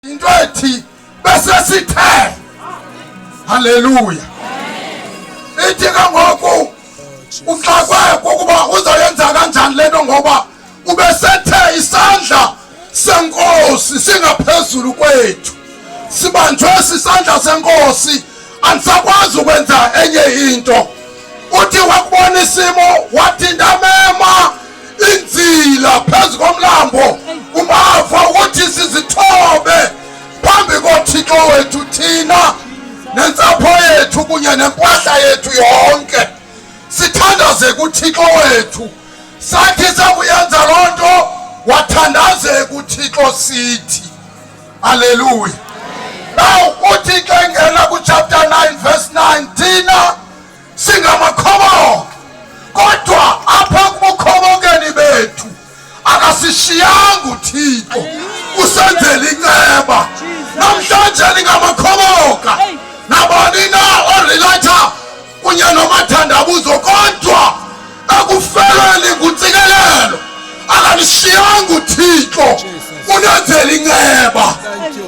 into ethi bese sithe haleluya. Ithi kangoku uxakwe ukuba uzoyenza kanjani lento ngoba ubesethe isandla senkosi singaphezulu kwethu. Sibanjwe isandla senkosi ansakwazi ukwenza enye into. Uthi wakubona isimo wathinta mema inzila phezu komlambo umava ukuthi sizithobe phambi koThixo wethu thina nentsapho yethu kunye nempahla yethu yonke. Sithandaze kuThixo wethu. Sathi sakuyenza lonto wathandaze kuThixo sithi haleluya. Now uthi ke ngena ku chapter 9 verse 9 thina singamakhoboka kodwa apha kubukhobokeni bethu akasishiyanga uThixo usenzela inceba. Namhlanje ningamakhoboka nabani na orelator kunye nomathandabuzo kodwa akufelweni ngutsikelelo akanishiyanga uThixo unenzela inceba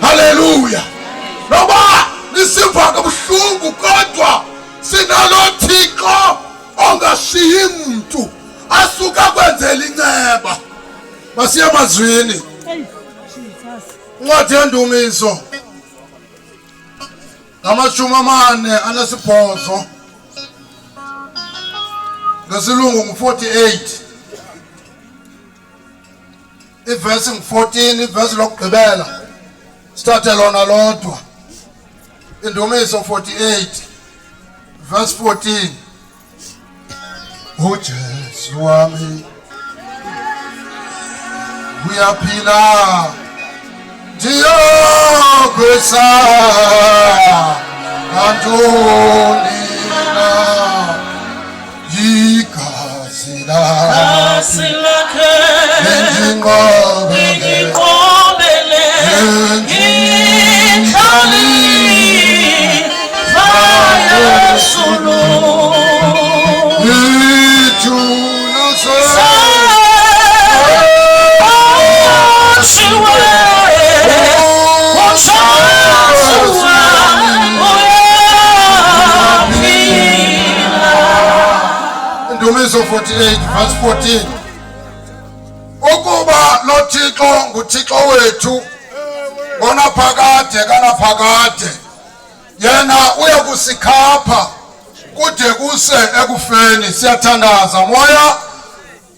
haleluya. Noba nisiva kabuhlungu kodwa sinalo Thixo ongashiyi muntu asuka kwenzela inceba. Basiye emazwini incwadi yendumiso ngama-48 ngesilungu ngu-48 ivesi ngu-14 ivesi lokugqibela sithathe lona lodwa. Indumiso 48 verse 14. uJesu wami uyaphila ndiyokwesa antoni na igazi lakhe lenginqobele Indumiso 48 verse 14. Ukuba lo Thixo nguThixo wethu bona phakade kana phakade yena uyakusikhapha kude kuse ekufeni. Siyathandaza moya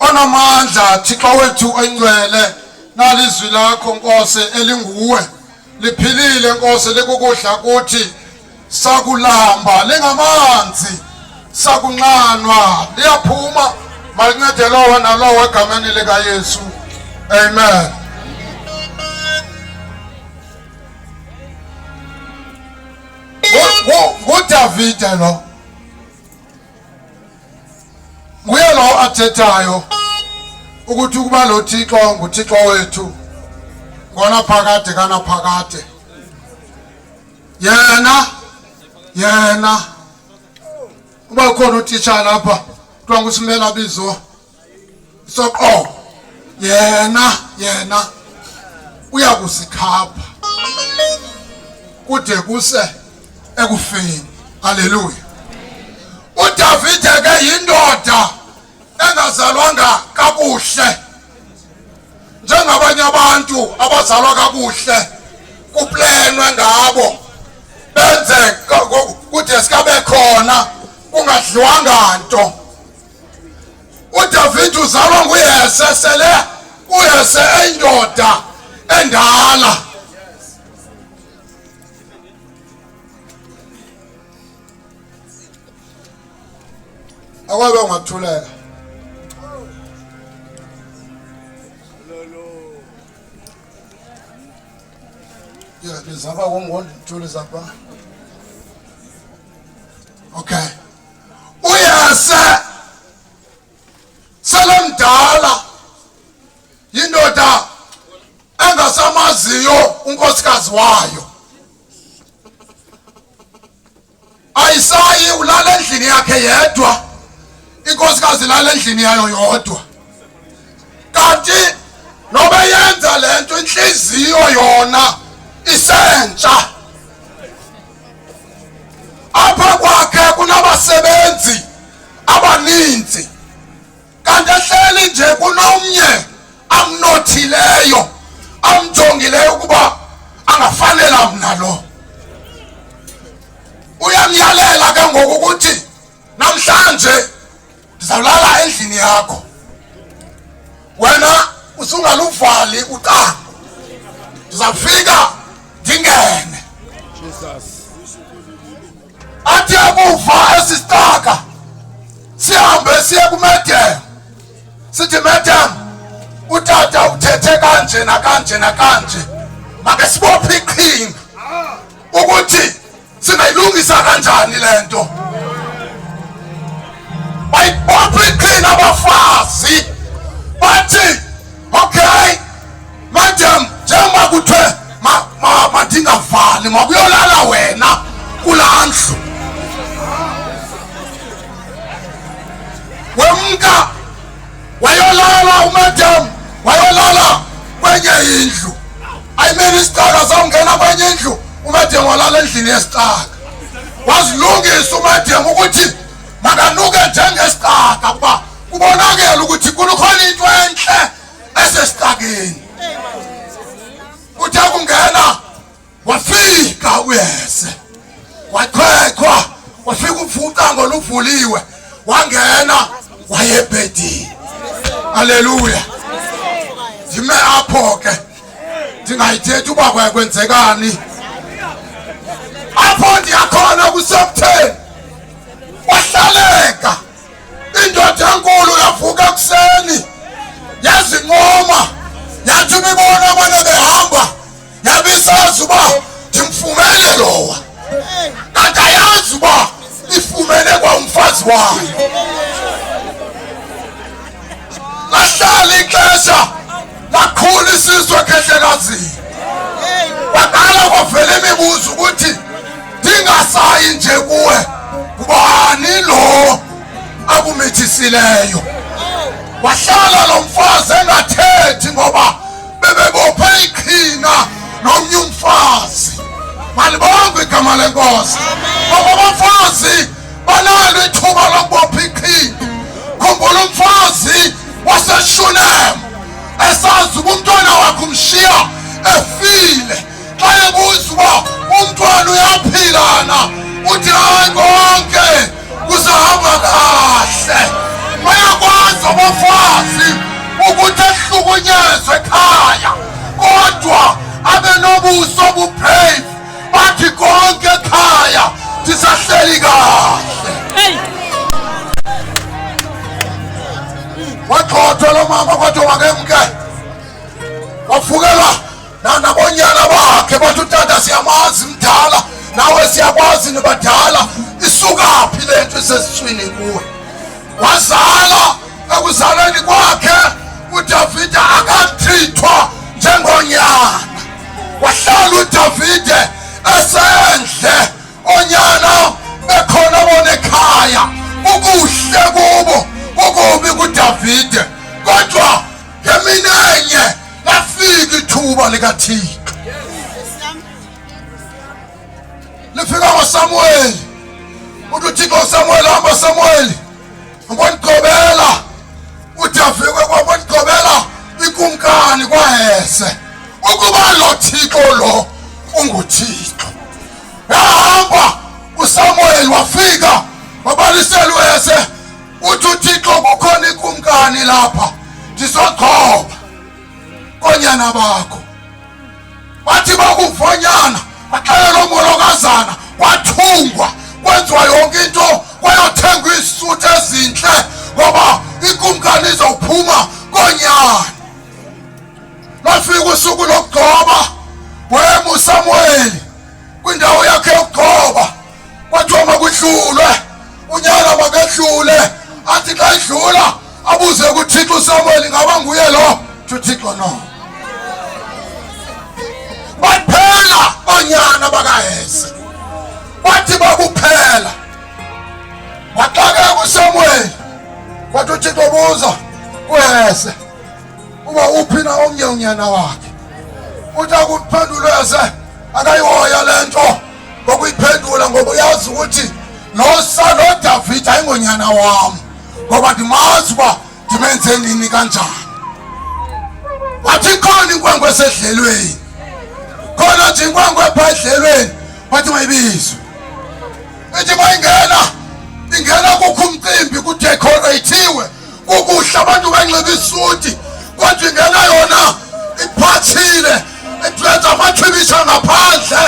onamandla Thixo wethu oyingcwele nalizwi lakho Nkosi elinguwe liphilile Nkosi likukudla kuthi sakulamba lingamanzi sakunqanwa liyaphuma malincede lowo nalowo egameni lika Yesu amen. nguDavide lo nguye lo athethayo ukuthi ukuba lo Thixo nguThixo wethu ngona phakade kana phakade yena uba khona utitsha lapha kuthiwa nguSimela Bizo soqo yena uyakusikhapha kude kuse ekufeni haleluya. uDavide ke yindoda engazalwanga kakuhle njengabanye abantu abazalwa kakuhle kuplenwe ngabo benze kude sikabe khona kungadliwanga nto. uDavide uzalwa nguyese sele uyese endoda endala. Akwabe ungathuleka lizapha ngondithule zapha. Okay, uyase selemdala yindoda engasamaziyo unkosikazi wayo. Ayisayi ulala endlini yakhe yedwa, inkosikazi lala endlini yayo yodwa. Kanti nobe yenza lento inhliziyo yona isentsha. Apha kwakhe kunabasebenzi abaninzi, kanti ehleli nje kunomnye amnothileyo amjongileyo ukuba angafanela mna lo. Uyamyalela ke ngoku ukuthi namhlanje ndizawulala endlini yakho, wena usungaluvali uqango, ndizawufika ndingene. Athi akuva esistaka sihambe siye kuMedem, sithi Medem, utata uthethe kanje nakanje nakanje, make sibophe iqhinga ukuthi singayilungisa kanjani lento. Bayibophe iqhinga abafazi bathi okay Medem, njengoba kuthiwe mandingavali makuyolala wena kulaa ndlu, wemka wayolala uMedem, wayolala kwenye indlu. Ayimini isitaka zawungena kwenye indlu, uMedem walala endlini yesitaka. Wazilungisa uMedem ukuthi makanuke njengesitaka kuba kubonakele ukuthi kukhona into enhle esesitakeni. Uthe kungena wafika uyese, waqhweqhwa, wafika uvuqango luvuliwe, wangena wayebhedini. Haleluya. Ndime apho ke ndingayithethi uba kwenzekani. Apho ndiyakhona kusemtheni wahlaleka. Indoda enkulu yavuka ekuseni yazinqoma, yathi ibibona abanye behamba yabisazi uba ndimfumene lowa, kanti ayazi uba ifumene kwamfazi wayo. Lahlala ixesha lakhula isizwe ekhehlekazini, kwaqala kwavela imibuzo ukuthi ndingasayi nje kuwe, ngubani lo akumithisileyo? Wahlala lo mfazi engathethi ngoba bebebophe iqhina nomnye umfazi. Malibonke igama lenkosi. Ngoba abafazi banalo ithuba lokubopha iqhina. Khumbula umfazi waseShunem esazi uba umntwana wakhe umshiya efile, xa ebuza uba umntwana uyaphilana uthi hayi konke kuzahamba kahle. Bayakwazi abafazi ukuthi ehlukunyezwe ekhaya kodwa abe nobuso obubrave, bathi konke ekhaya ndisahleli kahle. Wagxothwa lo mama kwathi makemke, wafukelwa nabonyana bakhe bathi utata siyamazi mdala, nawe siyakwazi nibadala, isukaphi le nto isesiswini kuwe? Wazala, ekuzaleni kwakhe uDavide akatrithwa njengonyana. Wahlala uDavide esendle, onyana bekhona bona ekhaya, ukuhle kubo ukubi kuDavide, kodwa ngemini enye lafika ithuba likaThixo. Lifika ngoSamuel, uthi uThixo uSamuel, hamba Samuel, ngobonigqobela uDavide kwabonigqobela ikumkani kwaHese, ukuba lo Thixo lo unguThixo. Yahamba uSamuel wafika wabalisela uHese, uthi uThixo kukhona ikumkani lapha, ndizogqoba konyana bakho. Bathi bakuvonyana baxelela umolokazana, wathungwa, kwenziwa yonke into, kwayothengwa izisuthu ezinhle ngoba ikumkani izawuphuma konyana. Lafika usuku lokugcoba, wema uSamuel kwindawo yakhe yokugcoba, kwathiwa makudlulwe, unyana makedlule. Athi xa idlula abuze kuThixo uSamuel, ngaba nguye lo? uThixo no. Baphela onyana bakaHese, bathi bakuphela. Waxakeka uSamuel, kwathi uThixo buza uHese uba uphi na omnye unyana wakhe. Uthi akuphendula uHese, akayihoya lento ngokuyiphendula ngoba uyazi ukuthi lo David ayingonyana wami ngoba ndimazi uba ndimenze nini kanjani. Wathi khona inkwenkwe esedlelweni, khona nje inkwenkwe ephedlelweni, wathi mayibizwe. Ithi ingena kukho umcimbi kudecoratiwe kukuhle abantu benxiba isuti kodwa ingena yona iphathile iphethe amathibisha ngaphandle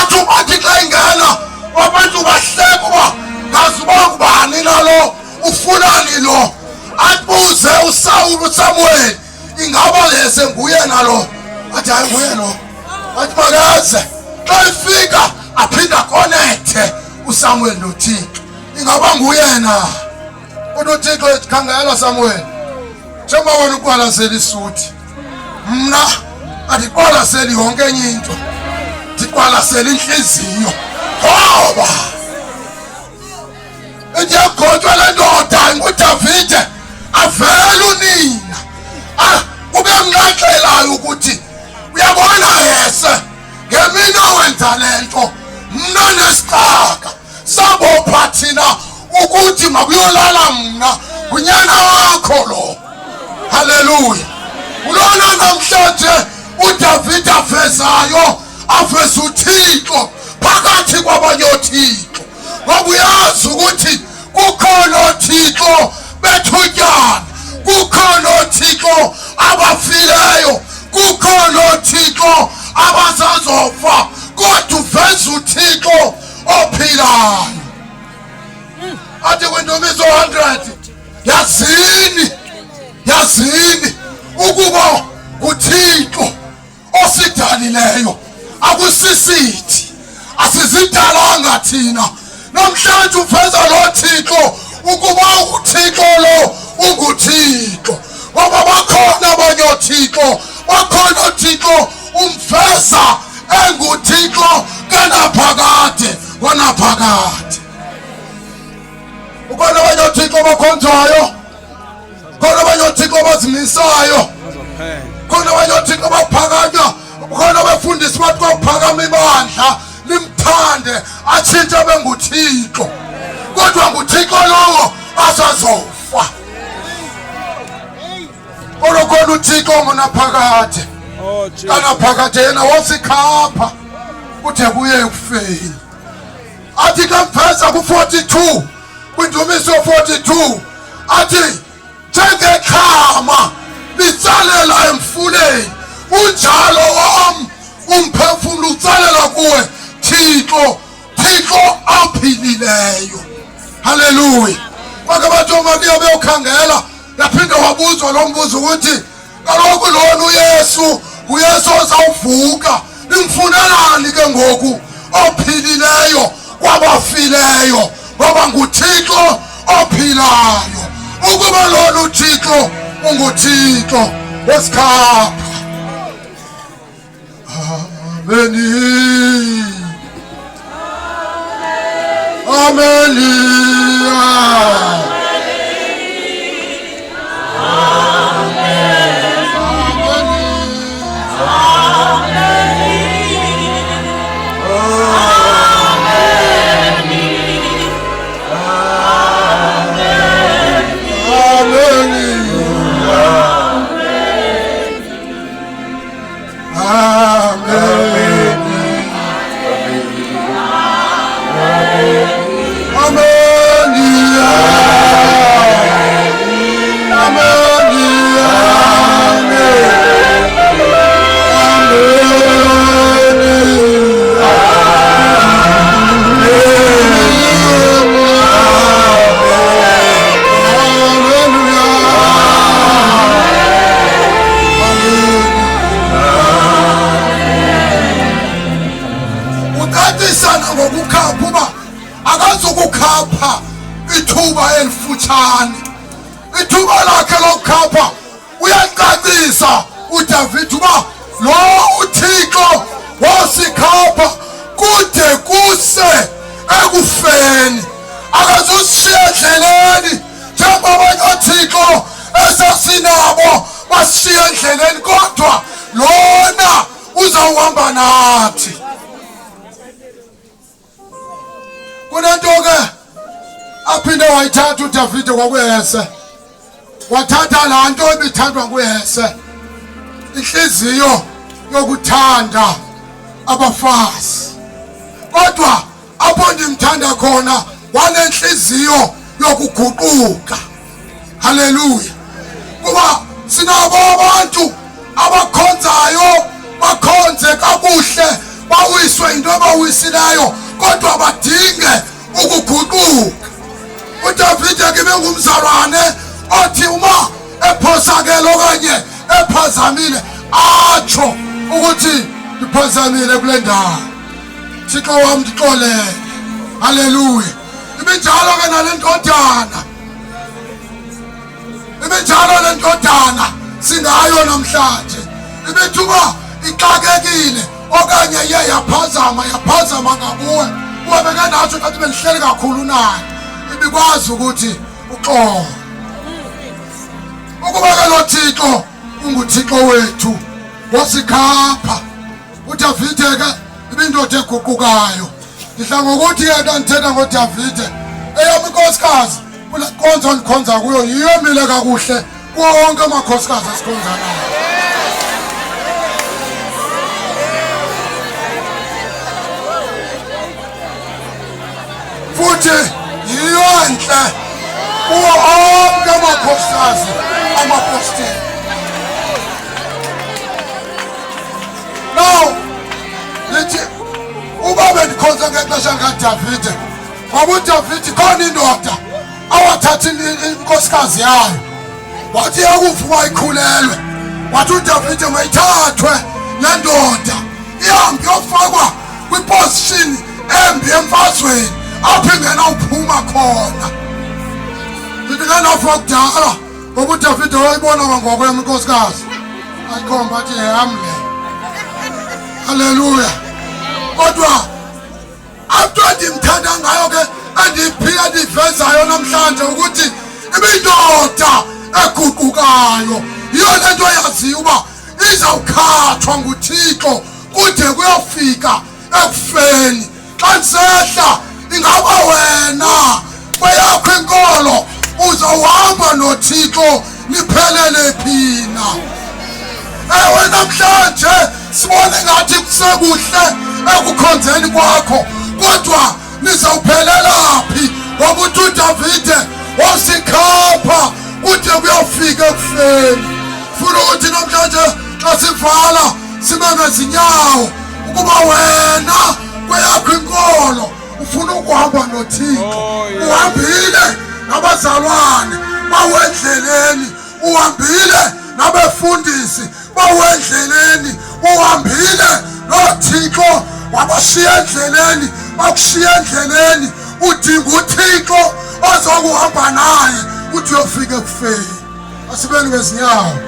athi ubathi xa ingena abantu bahleka uba ngazi uba ngubani nalo ufunani lo abuze uSamuel ingaba lese nguye nalo athi hayi nguye lo athi makaze xa ifika aphinda connecte uSamuel noThixo ingaba nguyena unoThixo ethi khangela Samuel njengoba wena uqwalasela isuti mna andiqwalaseli yonke enye into ndiqwalasela inhliziyo ngoba ndiyagotywa le ndoda nguDavide avele unina kube mnqaxelayo ukuthi uyabona yese ngemini owenza lento mna nesixaka sabopha thina ukuthi makuyolala mna unyana wakho lo. Haleluya. Ulona namhlanje uDavide avezayo aveza uThixo phakathi kwabanye oThixo ngoba uyazi ukuthi kukhona oThixo bethutyana, kukhona oThixo abafileyo, kukhona oThixo abazazofa kodwa uveza uThixo ophilayo. Athi kwiNdumiso 100 yazini ukuba uThixo osidalileyo akusisithi asizidalanga thina. Namhlanje uveza lo Thixo ukuba uThixo lo unguThixo ngoba bakhona abanye oThixo, bakhona oThixo umveza enguThixo kanaphakade wanaphakade. Ukhona abanye oThixo bakhonzayo, khona abanye oThixo bazimisayo, khona abanye oThixo baphakanya, khona abafundisi bathi baphakama ibandla limthande atshintshe abe nguThixo kodwa nguThixo lowo asazofa. Olokhona uThixo ngonaphakade kanaphakade yena wosikhapha kuthe kuye ekufeni. Athi kamveza ku-42 kwiNdumiso 42 athi njengekhama litsalela emfuleni unjalo wami umphefumulo utsalela kuwe Thixo aphilileyo. Haleluya. Bake bathi uMaria beyokhangela yaphinda wabuzwa lo mbuzo ukuthi kaloku lona uYesu ozawuvuka nimfunelani ke ngoku ophilileyo kwabafileyo ngoba nguThixo ophilayo. Ukuba lona uThixo unguThixo wesikhapha. Amen. Amen. Ithuba elifutshane, ithuba lakhe lokukhapha uyacacisa uDavide uba lo uThixo wasikhapha kude kuse ekufeni akazusishiya endleleni njengoba uThixo esasinabo basishiya endleleni kodwa lona uzawuhamba nathi. wayithatha uDavide kwakuyese wathatha laa nto ebithathwa nguyese inhliziyo yokuthanda abafazi kodwa apho ndimthanda khona wanenhliziyo yokuguquka. Haleluya. Kuba sinabo abantu abakhonzayo bakhonze kakuhle bawiswe into abawisileyo kodwa badinge ukuguquka. uDavide ke bengumzalwane othi uma ephosakele okanye ephazamile atsho ukuthi iphazamile kule ndawo. Thixo wami ndixolele. Haleluya. Ibinjalo ke nalendodana. Ibinjalo lendodana singayo namhlanje. Ibithuba ixakekile okanye yaphazama ngakuwe. Kuba bekangatsho ngathi bendihleli kakhulu naye. Ibikwazi ukuthi uxolo. Ukuba ke lo Thixo unguThixo wethu wasikhapha. uDavide ke ibindoda eguqukayo. Ngidla ngokuthi yena ndithetha ngoDavide eyami inkosikazi kula konzo ndikhonza kuyo yiyo mile kakuhle kuwo wonke amakhosikazi esikhonza nayo. Futhi yiyo nhle kuwo wonke amakhosikazi amapostoli. Now lithi uba bendikhonza ngexesha likaDavide ngoba uDavide khona indoda awathatha inkosikazi yayo wathi yakuvuma ikhulelwe wathi uDavide mayithathwe le ndoda ihambe yofakwa kwiposition embi emfazweni apho ingena uphuma khona. Ndinganafa kudala ngoba uDavide wayibona kwangokwema inkosikazi ayikhomba athi yamle. Haleluya. Kodwa after ndimthanda ngayo ke andiphiya ndivezayo namhlanje ukuthi ibindoda eguqukayo yiyo lento yaziyo uba izawukhathwa nguThixo kude kuyofika ekufeni. Xa nisehla ingaba wena kweyakho inkolo uzawuhamba noThixo niphelele phina. Ewe namhlanje sibone ngathi kusekuhle ekukhonzeni kwakho kodwa nizawuphelela phi ngoba uDavide wasikhapha kude kuyofika ekufeni. Funa ukuthi namhlanje xa sivala sibe ngezinyawo ukuba wena kweyakho inkolo ufuna ukuhamba noThixo. Uhambile nabazalwane bawendleleni, uhambile nabefundisi bawendleleni, uhambile noThixo wabashiya endleleni bakushiya endleleni. Udinga uThixo ozokuhamba naye uthi uyofika ekufeni. Asibeni ngezinyawo.